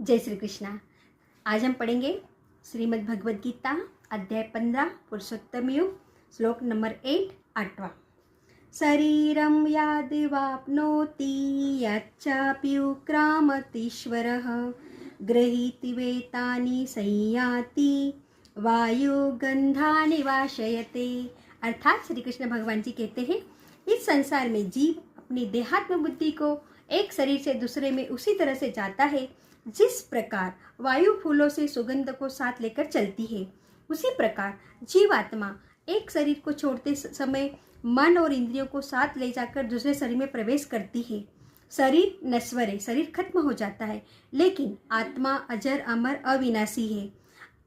जय श्री कृष्णा। आज हम पढ़ेंगे श्रीमद् भगवद गीता अध्याय 15 पुरुषोत्तम युग श्लोक नंबर 8वां। शरीरं यादिवाप्नोति यच्चाप्युत्क्रामतीश्वरः गृहीति वेतानि संयाति वायुगंधानि वाशयते। अर्थात श्री कृष्ण भगवान जी कहते हैं, इस संसार में जीव अपनी देहात्म बुद्धि को एक शरीर से दूसरे में उसी तरह से जाता है जिस प्रकार वायु फूलों से सुगंध को साथ लेकर चलती है, उसी प्रकार जीवात्मा एक शरीर को छोड़ते समय मन और इंद्रियों को साथ ले जाकर दूसरे शरीर में प्रवेश करती है। शरीर नश्वर है, शरीर खत्म हो जाता है, लेकिन आत्मा अजर अमर अविनाशी है।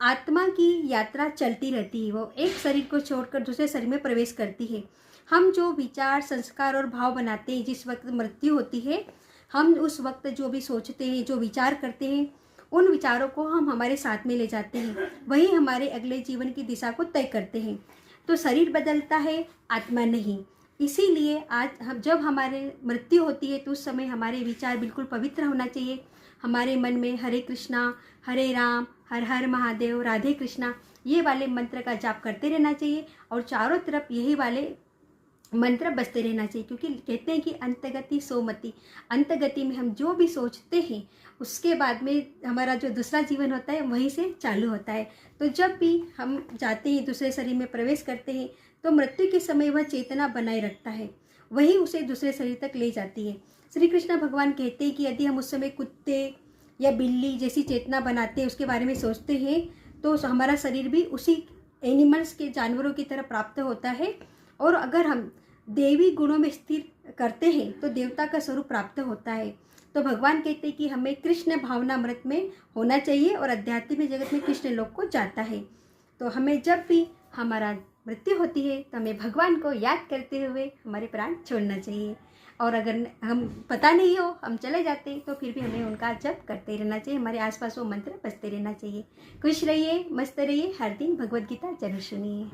आत्मा की यात्रा चलती रहती है, वो एक शरीर को छोड़कर दूसरे शरीर में प्रवेश करती है। हम जो विचार, संस्कार और भाव बनाते हैं, जिस वक्त मृत्यु होती है, हम उस वक्त जो भी सोचते हैं, जो विचार करते हैं, उन विचारों को हम हमारे साथ में ले जाते हैं, वही हमारे अगले जीवन की दिशा को तय करते हैं। तो शरीर बदलता है, आत्मा नहीं। इसीलिए आज जब हमारे मृत्यु होती है तो उस समय हमारे विचार बिल्कुल पवित्र होना चाहिए। हमारे मन में हरे कृष्णा, हरे राम, हर हर महादेव, राधे कृष्णा, ये वाले मंत्र का जाप करते रहना चाहिए और चारों तरफ यही वाले मंत्र बजते रहना चाहिए, क्योंकि कहते हैं कि अंतगति सोमति, अंतगति में हम जो भी सोचते हैं उसके बाद में हमारा जो दूसरा जीवन होता है वहीं से चालू होता है। तो जब भी हम जाते हैं, दूसरे शरीर में प्रवेश करते हैं, तो मृत्यु के समय वह चेतना बनाए रखता है, वही उसे दूसरे शरीर तक ले जाती है। श्री कृष्ण भगवान कहते हैं कि यदि हम उस समय कुत्ते या बिल्ली जैसी चेतना बनाते हैं, उसके बारे में सोचते हैं, तो हमारा शरीर भी उसी एनिमल्स के, जानवरों की तरह प्राप्त होता है। और अगर हम देवी गुणों में स्थिर करते हैं तो देवता का स्वरूप प्राप्त होता है। तो भगवान कहते हैं कि हमें कृष्ण भावनामृत में होना चाहिए और आध्यात्मिक जगत में कृष्ण लोक को जाता है। तो हमें जब भी हमारा मृत्यु होती है तो हमें भगवान को याद करते हुए हमारे प्राण छोड़ना चाहिए। और अगर हम पता नहीं हो, हम चले जाते तो फिर भी हमें उनका जप करते रहना चाहिए, हमारे आसपास वो मंत्र बजते रहना चाहिए। खुश रहिए, मस्त रहिए, हर दिन भगवद गीता जरूर सुनिए।